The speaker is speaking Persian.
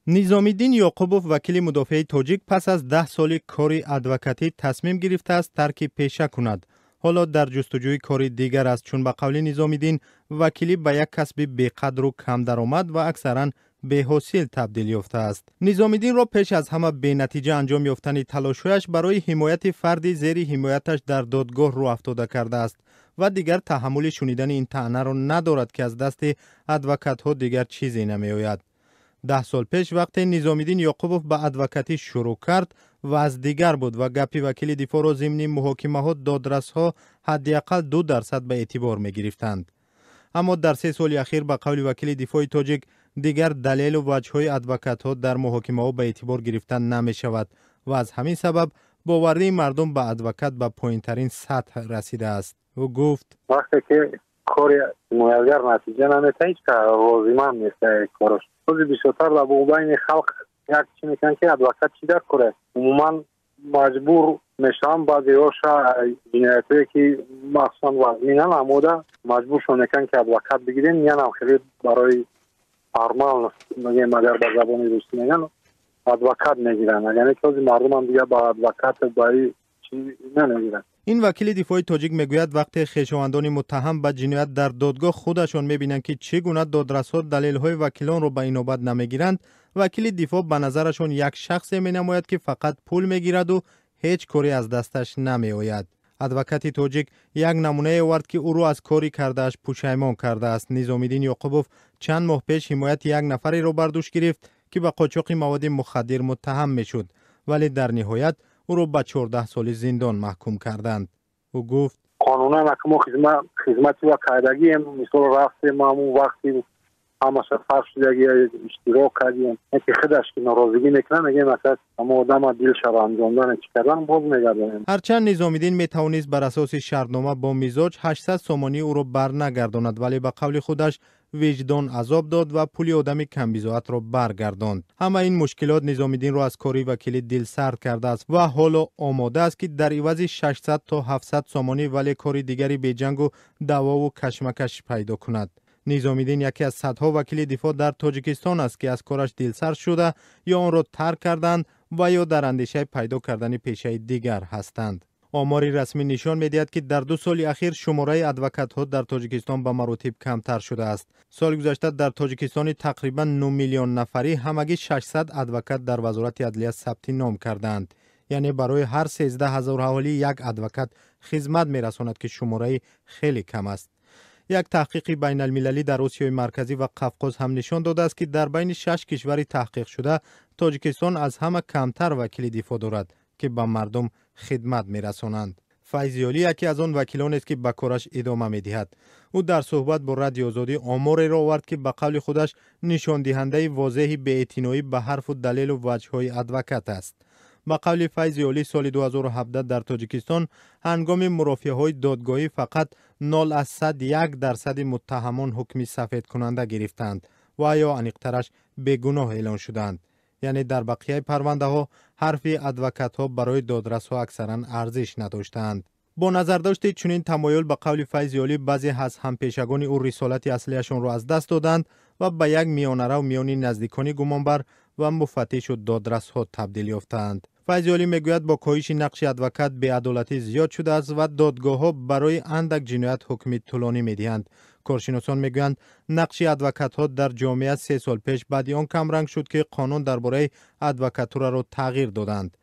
نظامیدین یعقوبوف وکیل مدافع تاجیک پس از 10 سال کاری ادوکاتی تصمیم گرفته است ترک پیشه کند. حالا در جستجوی کاری دیگر است، چون به قول نظامیدین وکیلی به یک کسب بی‌قدر و کم درآمد و اکثرا بی‌حاصل تبدیل یافته است. نظامیدین را پیش از همه به نتیجه انجام یافتن تلاش‌هایش برای حمایت فردی زیر حمایتش در دادگاه رو افتاده کرده است و دیگر تحمل شنیدن این طعنه را ندارد که از دست ادوکات‌ها دیگر چیزی نمی‌آید. 10 سال پیش وقتی نظامیدین یعقوبوف به ادوکاتی شروع کرد و از دیگر بود و گپی وکیل دفاع را ضمن محاکمه ها دادرس‌ها حداقل 2% به اعتبار می گرفتند. اما در 3 سال اخیر به قول وکیل دفاع تاجیک دیگر دلیل و وجه‌های ادوکات‌ها در محاکمه ها به اعتبار گرفتن نمی شود و از همین سبب باوری مردم به ادوکات به پایین‌ترین سطح رسیده است. او گفت وقتی که کاری موثر نتیجه نمیده هیچ کار لازم نیست کارش. خود بیشتر در بین خلق یک چی میگن که ادوکات چی در کره عموما مجبور میشن بعضی‌هاش جنایتی که مخصوصا وزمینن عمودا مجبور شون میکنن که ادوکات بگیرن، یعنی خیلی برای فرمان میگه مگر به زبان روسی میگن ادوکات میگیرن، یعنی که مردم هم دیگه با ادوکات برای چی نمیگیرن. این وکیل دفاع تاجیک میگوید وقتی خویشاوندان متهم به جنایت در دادگاه خودشان میبینند که چگونه دادرس‌ها دلیل‌های وکیلان را به این نوبت نمیگیرند، وکیل دفاع به نظرشون یک شخص مینماید که فقط پول میگیرد و هیچ کاری از دستش نمیآید. ادوکات تاجیک یک نمونه آورد که او را از کاری کردهش پشیمان کرده است. نظامیدین یعقوبوف چند ماه پیش حمایت یک نفری را بر دوش گرفت که به قاچاق مواد مخدر متهم میشد، ولی در نهایت او را به 14 سال زندان محکوم کردند. او گفت قانونا ما خدمتی و قاعدگی مثل رفتیم همون وقتی همه فرق شدگی اشتراک کردیم که خودش که ناراضگی میکنه میگه مثلا اما آدم دل شب انجامدن چی کردن باز میگردن. هرچند نظامیدین میتوانست بر اساس شرطنامه با مزاج 800 سومانی او را بر نگرداند، ولی به قول خودش وجدان عذاب داد و پول آدم کم بضاعت را برگرداند. همه این مشکلات نظامیدین را از کاری وکیلی دل سرد کرده است و حالا آماده است که در عوض 600 تا 700 سومانی ولی کاری دیگری به جنگ و دعوا و کشمکش پیدا کند. نظامیدین یکی از صدها وکیل دفاع در تاجیکستان است که از کارش دلسرد شده یا آن را ترک کردند و یا در اندیشه پیدا کردن پیشه دیگر هستند. آمار رسمی نشان می‌دهد که در 2 سال اخیر شماره ادوکات‌ها در تاجیکستان به مراتب کمتر شده است. سال گذشته در تاجیکستان تقریبا 9 میلیون نفری همگی 600 ادوکات در وزارت عدلیه ثبت نام کردند. یعنی برای هر 13000 اهالی یک ادوکات خدمت می‌رساند که شماره خیلی کم است. یک تحقیق بین المللی در آسیای مرکزی و قفقاز هم نشان داده است که در بین 6 کشور تحقیق شده تاجیکستان از همه کمتر وکیل دفاع دارد که به مردم خدمت می‌رسانند. فیضیالی یکی از آن وکیلان است که به کارش ادامه می‌دهد. او در صحبت با رادیو آزادی آماری را آورد که به قول خودش نشان دهنده واضح بی‌اعتنایی به حرف و دلیل و وجه‌های ادوکات است. با قول فیضیالی سال 2017 در تاجیکستان هنگام مرافعه‌های دادگاهی فقط 0.01% متهمان حکم سفید کننده گرفتند و یا انیقترش بیگناه اعلان شدند. یعنی در بقیه پرونده ها حرف ادوکات ها برای دادرس ها اکثرا ارزش نداشتند. با نظر داشت چنین تمایل به قول فیضیالی بعضی از همپیشگان او رسالت اصلیشان را از دست دادند و به یک میانه رو میان نزدیکان گمانبر و مفتش و دادرس ها تبدیل یافتند. فیضیالی میگوید با کاهش نقش ادوکات بی‌عدالتی زیاد شده است و دادگاه ها برای اندک جنایت حکم طولانی میدهند. کارشناسان میگویند نقش ادوکات ها در جامعه 3 سال پیش بعد آن کم رنگ شد که قانون درباره ادوکاتوره را تغییر دادند.